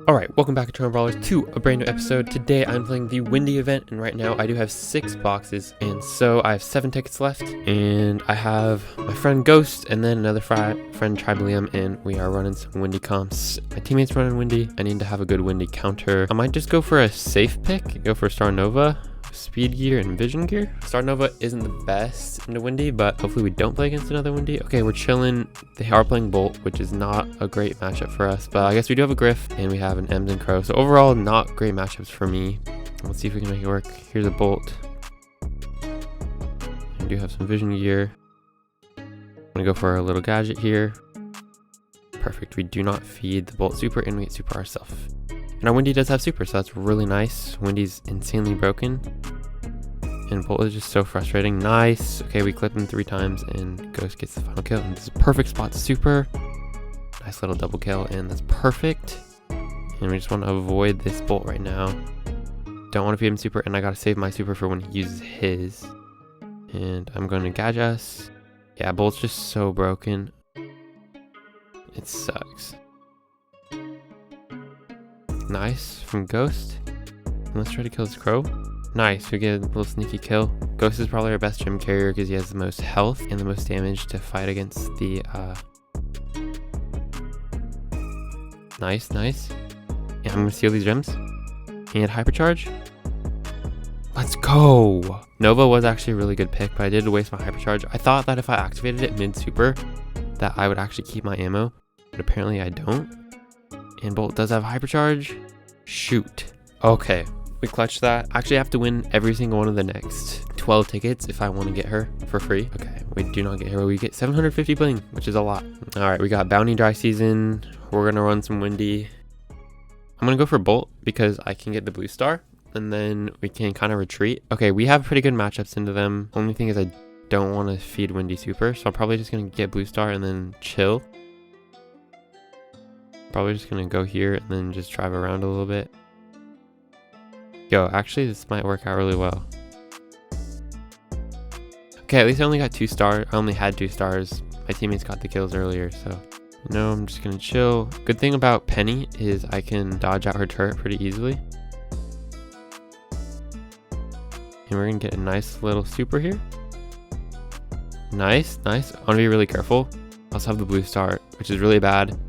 Alright, welcome back to Brawlers to a brand new episode. Today I'm playing the Wendy event, and right now I do have 6 boxes, and so I have 7 tickets left, and I have my friend Ghost and then another friend Tribalium, and we are running some Wendy comps. My teammate's running Wendy. I need to have a good Wendy counter. I might just go for a safe pick, go for Star Nova, Speed Gear, and Vision Gear. Star Nova isn't the best into Wendy, but hopefully we don't play against another Wendy. Okay, we're chilling. They are playing Bolt, which is not a great matchup for us, but I guess we do have a Griff, and we have an Ems and Crow. So overall, not great matchups for me. Let's see if we can make it work. Here's a Bolt. We do have some Vision Gear. I'm gonna go for a little gadget here. Perfect. We do not feed the Bolt super, and we get super ourselves. And our Wendy does have super, so that's really nice. Wendy's insanely broken. And Bolt is just so frustrating. Nice. Okay, we clip him 3 times, and Ghost gets the final kill. And this is a perfect spot super. Nice little double kill, and that's perfect. And we just want to avoid this Bolt right now. Don't want to feed him super, and I gotta save my super for when he uses his. And I'm going to gadge us. Yeah, Bolt's just so broken. It sucks. Nice from Ghost. And let's try to kill this Crow. Nice, we get a little sneaky kill. Ghost is probably our best gym carrier because he has the most health and the most damage to fight against the Nice. Yeah, I'm gonna steal these gems. And hypercharge. Let's go! Nova was actually a really good pick, but I did waste my hypercharge. I thought that if I activated it mid-super, that I would actually keep my ammo, but apparently I don't. And Bolt does have hypercharge. Shoot. Okay, we clutched that. Actually, I have to win every single one of the next 12 tickets if I want to get her for free. Okay, we do not get her. We get 750 bling, which is a lot. All right, we got Bounty Dry Season. We're going to run some Wendy. I'm going to go for Bolt because I can get the blue star, and then we can kind of retreat. Okay, we have pretty good matchups into them. Only thing is I don't want to feed Wendy super, so I'm probably just going to get blue star and then chill. Probably just gonna go here and then just drive around a little bit. Yo, actually this might work out really well. Okay, at least I only got 2 stars. I only had 2 stars. My teammates got the kills earlier, so I'm just gonna chill. Good thing about Penny is I can dodge out her turret pretty easily. And we're gonna get a nice little super here. Nice. I wanna be really careful. I also have the blue star, which is really bad.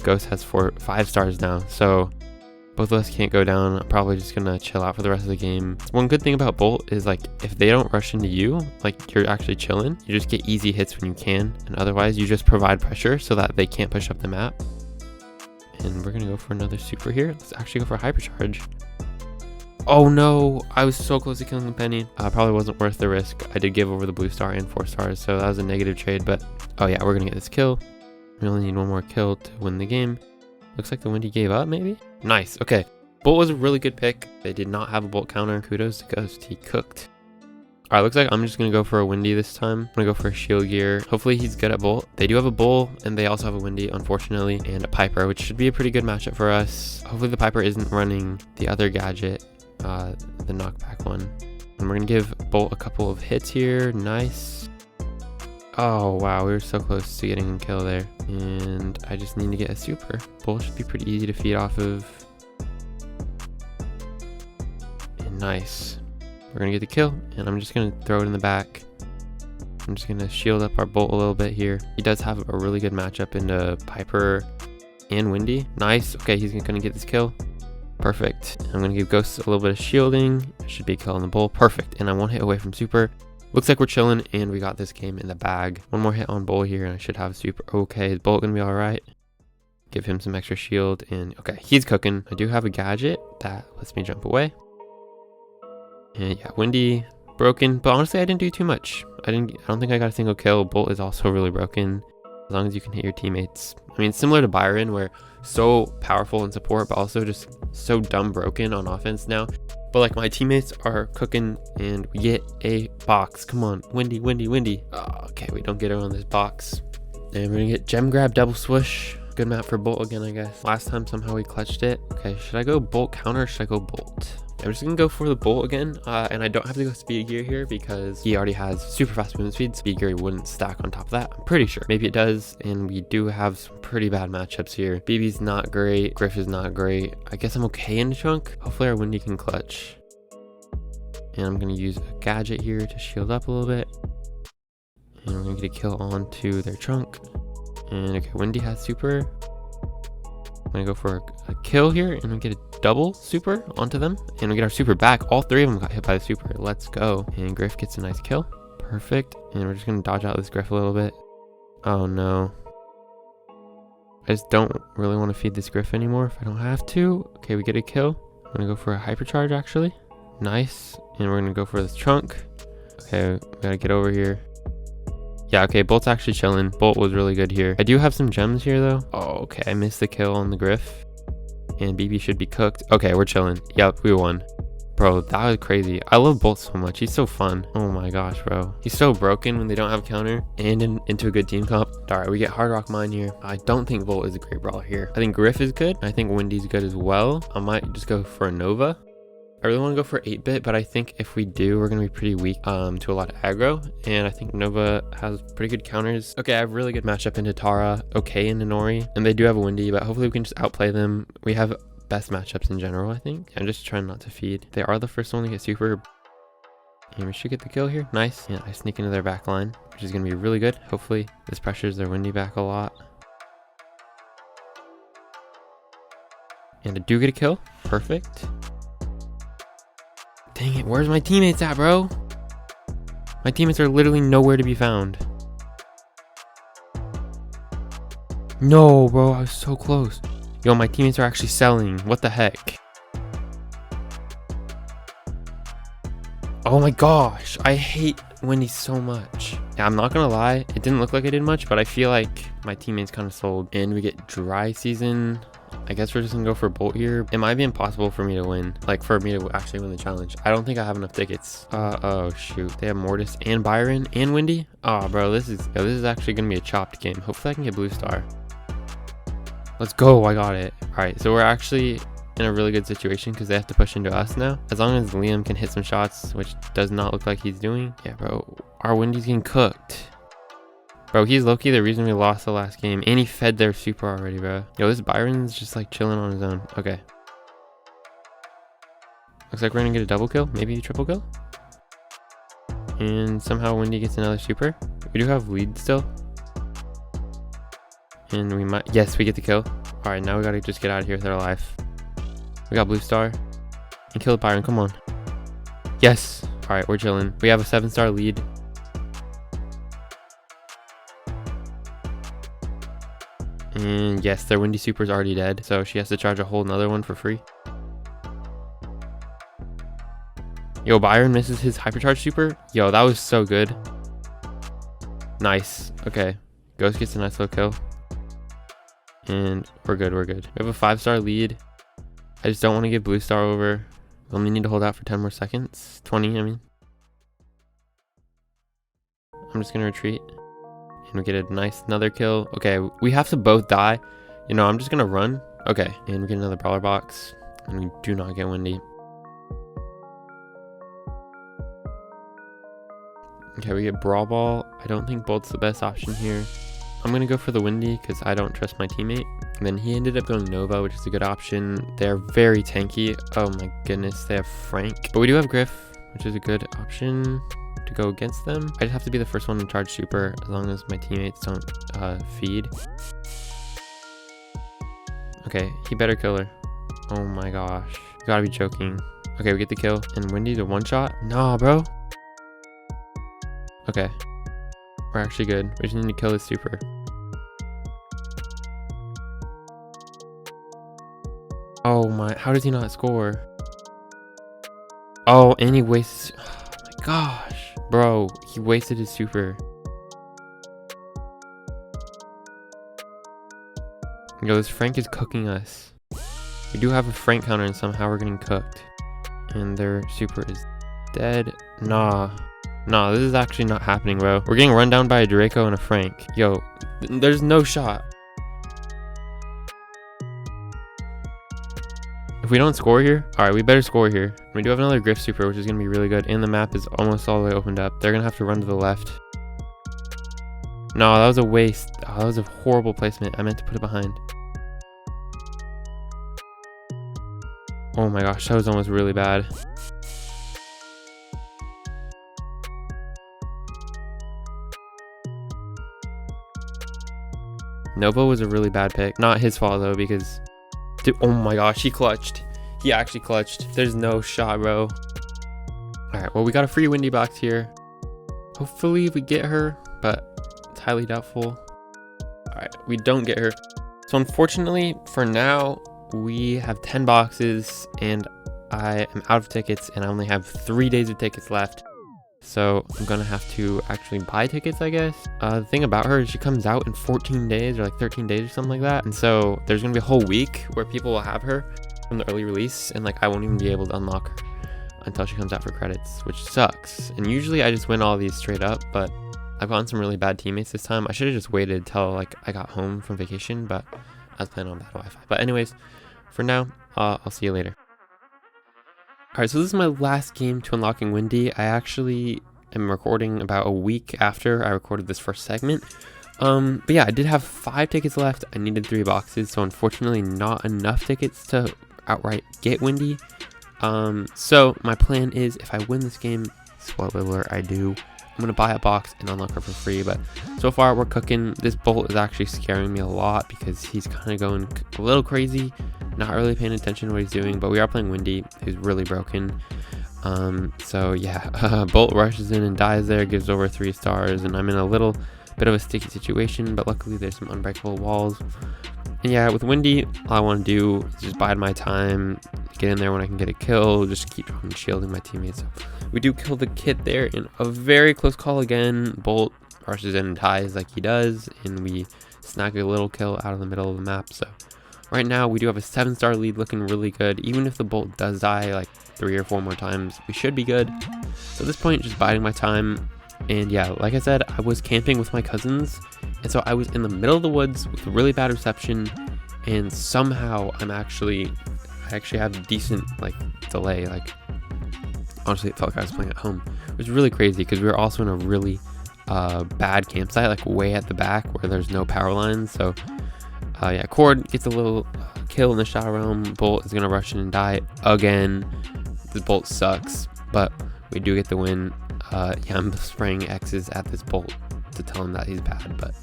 Ghost has 5 stars now, so both of us can't go down. I'm probably just gonna chill out for the rest of the game. One good thing about Bolt is, like, if they don't rush into you, like, you're actually chilling. You just get easy hits when you can, and otherwise you just provide pressure so that they can't push up the map. And we're gonna go for another super here. Let's actually go for a hypercharge. Oh no, I was so close to killing the Penny. Probably wasn't worth the risk. I did give over the blue star and 4 stars, so that was a negative trade, but oh yeah, we're gonna get this kill. We only need 1 more kill to win the game. Looks like the Wendy gave up, maybe? Nice, okay. Bolt was a really good pick. They did not have a Bolt counter. Kudos to Ghost, he cooked. Alright, looks like I'm just gonna go for a Wendy this time. I'm gonna go for a shield gear. Hopefully he's good at Bolt. They do have a Bull, and they also have a Wendy, unfortunately, and a Piper, which should be a pretty good matchup for us. Hopefully the Piper isn't running the other gadget, the knockback one. And we're gonna give Bolt a couple of hits here. Nice. Oh wow, we were so close to getting a kill there. And I just need to get a super. Bolt should be pretty easy to feed off of. And nice. We're gonna get the kill, and I'm just gonna throw it in the back. I'm just gonna shield up our Bolt a little bit here. He does have a really good matchup into Piper and Wendy. Nice. Okay, he's gonna get this kill. Perfect. I'm gonna give Ghost a little bit of shielding. Should be a kill on the Bolt. Perfect. And I'm 1 hit away from super. Looks like we're chilling, and we got this game in the bag. 1 more hit on Bull here, and I should have super. Okay, is Bolt gonna be all right? Give him some extra shield, and okay, he's cooking. I do have a gadget that lets me jump away. And yeah, Wendy broken, but honestly, I didn't do too much. I don't think I got a single kill. Bolt is also really broken. As long as you can hit your teammates. I mean, similar to Byron, where so powerful in support, but also just so dumb broken on offense now. But like, my teammates are cooking, and we get a box. Come on, Wendy. Oh, okay, we don't get her on this box. And we're gonna get gem grab double swoosh. Good map for Bolt again, I guess. Last time somehow we clutched it. Okay, should I go Bolt counter or should I go Bolt? I'm just gonna go for the Bolt again, and I don't have to go speed gear here because he already has super fast movement speed. Speed gear wouldn't stack on top of that, I'm pretty sure. Maybe it does, and we do have some pretty bad matchups here. BB's not great, Griff is not great. I guess I'm okay in the trunk. Hopefully our Wendy can clutch. And I'm gonna use a gadget here to shield up a little bit. And we're gonna get a kill onto their trunk. And okay, Wendy has super. I'm gonna go for a kill here, and we get a double super onto them, and we get our super back. All three of them got hit by the super. Let's go. And Griff gets a nice kill. Perfect. And we're just gonna dodge out this Griff a little bit. Oh no. I just don't really want to feed this Griff anymore if I don't have to. Okay, we get a kill. I'm gonna go for a hypercharge actually. Nice. And we're gonna go for this trunk. Okay, we gotta get over here. Yeah, okay, Bolt's actually chilling. Bolt was really good here. I do have some gems here though. Oh, okay, I missed the kill on the Griff. And BB should be cooked. Okay, we're chilling. Yep, we won. Bro, that was crazy. I love Bolt so much. He's so fun. Oh my gosh, bro. He's so broken when they don't have counter and into a good team comp. All right, we get Hard Rock Mine here. I don't think Bolt is a great brawler here. I think Griff is good. I think Wendy's good as well. I might just go for a Nova. I really want to go for 8-bit, but I think if we do, we're going to be pretty weak to a lot of aggro. And I think Nova has pretty good counters. Okay, I have really good matchup into Tara, okay into Nori, and they do have a Wendy, but hopefully we can just outplay them. We have best matchups in general, I think. I'm just trying not to feed. They are the first one to get super. And we should get the kill here. Nice. And I sneak into their back line, which is going to be really good. Hopefully this pressures their Wendy back a lot. And I do get a kill. Perfect. Dang it, where's my teammates at, bro? My teammates are literally nowhere to be found. No, bro, I was so close. Yo, my teammates are actually selling. What the heck? Oh my gosh, I hate Wendy so much. Yeah, I'm not gonna lie, it didn't look like I did much, but I feel like my teammates kind of sold. And we get dry season. I guess we're just gonna go for Bolt here. It might be impossible for me to win, like for me to actually win the challenge. I don't think I have enough tickets. Oh shoot, they have Mortis and Byron and Wendy. Oh bro, this is actually gonna be a chopped game. Hopefully I can get blue star. Let's go, I got it. All right, so we're actually in a really good situation because they have to push into us now. As long as Liam can hit some shots, which does not look like he's doing. Yeah bro, our Wendy's getting cooked. Bro, he's low-key the reason we lost the last game. And he fed their super already, bro. Yo, this Byron's just like chilling on his own. Okay. Looks like we're gonna get a double kill. Maybe a triple kill. And somehow Wendy gets another super. We do have lead still. And we might... Yes, we get the kill. Alright, now we gotta just get out of here with our life. We got blue star. And kill Byron. Come on. Yes. Alright, we're chilling. We have a 7-star lead. And yes, their Wendy super is already dead, so she has to charge a whole nother one for free. Yo, Byron misses his hypercharge super. Yo, that was so good. Nice. Okay, Ghost gets a nice little kill. And we're good, we're good. We have a 5-star lead. I just don't want to get blue star over. We only need to hold out for 10 more seconds. 20, I mean. I'm just gonna retreat. And we get a nice another kill. Okay, we have to both die. You know, I'm just gonna run. Okay, and we get another brawler box. And we do not get Wendy. Okay, we get Brawl Ball. I don't think Bolt's the best option here. I'm gonna go for the Wendy because I don't trust my teammate. And then he ended up going Nova, which is a good option. They're very tanky. Oh my goodness, they have Frank. But we do have Griff, which is a good option to go against them. I just have to be the first one to charge super as long as my teammates don't feed. Okay, he better kill her. Oh my gosh, you gotta be joking. Okay, we get the kill. And Wendy's a one-shot. Nah, bro. Okay, we're actually good. We just need to kill this super. Oh my, how does he not score? Oh, and he wastes, oh my gosh. Bro, he wasted his super. Yo, this Frank is cooking us. We do have a Frank counter and somehow we're getting cooked. And their super is dead. Nah, this is actually not happening, bro. We're getting run down by a Draco and a Frank. Yo, there's no shot. If we don't score here, all right, we better score here. We do have another Griff Super, which is going to be really good. And the map is almost all the way opened up. They're going to have to run to the left. No, that was a waste. Oh, that was a horrible placement. I meant to put it behind. Oh my gosh, that was almost really bad. Nova was a really bad pick. Not his fault though, because dude, oh my gosh, he clutched. He actually clutched. There's no shot, bro. All right, well, we got a free Wendy box here. Hopefully we get her, but it's highly doubtful. All right, we don't get her. So unfortunately for now, we have 10 boxes and I am out of tickets and I only have 3 days of tickets left. So I'm gonna have to actually buy tickets, I guess. The thing about her is she comes out in 14 days or like 13 days or something like that. And so there's gonna be a whole week where people will have her from the early release and like I won't even be able to unlock her until she comes out for credits, which sucks. And usually I just win all these straight up, but I've gotten some really bad teammates this time. I should have just waited till like I got home from vacation, but I was planning on bad Wi-Fi. But anyways, for now, I'll see you later. Alright, so this is my last game to unlocking Wendy. I actually am recording about a week after I recorded this first segment. But yeah, I did have 5 tickets left. I needed 3 boxes, so unfortunately not enough tickets to outright get Wendy. So my plan is if I win this game, spoiler alert, I do, I'm gonna buy a box and unlock her for free. But so far we're cooking. This Bolt is actually scaring me a lot because he's kind of going a little crazy, not really paying attention to what he's doing. But we are playing Wendy, who's really broken. So yeah, Bolt rushes in and dies there, gives over 3 stars, and I'm in a little bit of a sticky situation, but luckily there's some unbreakable walls. And yeah, with Wendy, all I want to do is just bide my time, get in there when I can get a kill, just keep on shielding my teammates. So we do kill the kid there in a very close call again. Bolt rushes in and ties like he does, and we snag a little kill out of the middle of the map. So right now we do have a 7-star lead, looking really good. Even if the Bolt does die like 3 or 4 more times, we should be good. So at this point, just biding my time. And yeah, like I said, I was camping with my cousins, and so I was in the middle of the woods with really bad reception, and somehow I actually have decent like delay. Like honestly, it felt like I was playing at home. It was really crazy because we were also in a really bad campsite, like way at the back where there's no power lines. So yeah, Cord gets a little kill in the shadow realm. Bolt is gonna rush in and die again. The Bolt sucks, but we do get the win. Yeah, I'm spraying X's at this Bolt to tell him that he's bad, but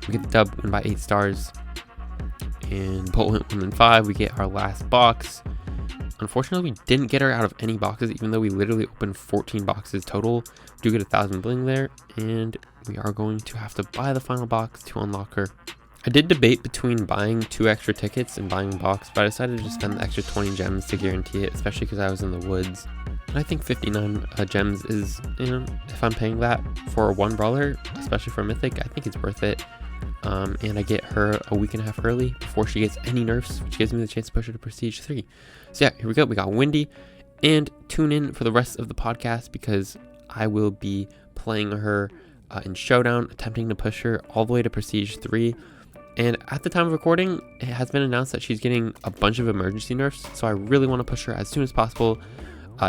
we get the dub, win by 8 stars. And Bolt went 1-5. We get our last box. Unfortunately, we didn't get her out of any boxes, even though we literally opened 14 boxes total. We do get 1,000 bling there, and we are going to have to buy the final box to unlock her. I did debate between buying 2 extra tickets and buying a box, but I decided to just spend the extra 20 gems to guarantee it, especially because I was in the woods. And I think 59 gems is, you know, if I'm paying that for one brawler, especially for Mythic, I think it's worth it. And I get her a week and a half early before she gets any nerfs, which gives me the chance to push her to Prestige 3. So yeah, here we go. We got Wendy. And tune in for the rest of the podcast because I will be playing her in Showdown, attempting to push her all the way to Prestige 3. And at the time of recording, it has been announced that she's getting a bunch of emergency nerfs. So I really want to push her as soon as possible.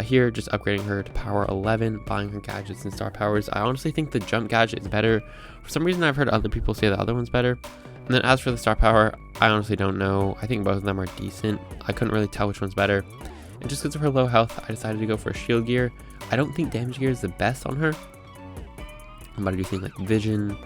Here, just upgrading her to power 11, buying her gadgets and star powers. I honestly think the jump gadget is better. For some reason, I've heard other people say the other one's better. And then as for the star power, I honestly don't know. I think both of them are decent. I couldn't really tell which one's better. And just because of her low health, I decided to go for shield gear. I don't think damage gear is the best on her, but I do think like vision,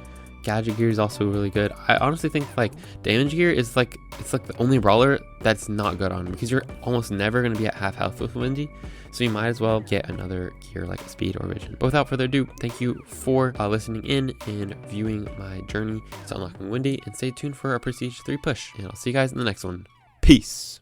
gadget gear is also really good. I honestly think like damage gear is like, it's like the only brawler that's not good on, because you're almost never going to be at half health with Wendy. So you might as well get another gear like speed or vision. But without further ado, thank you for listening in and viewing my journey to unlocking Wendy, and stay tuned for our Prestige 3 push. And I'll see you guys in the next one. Peace.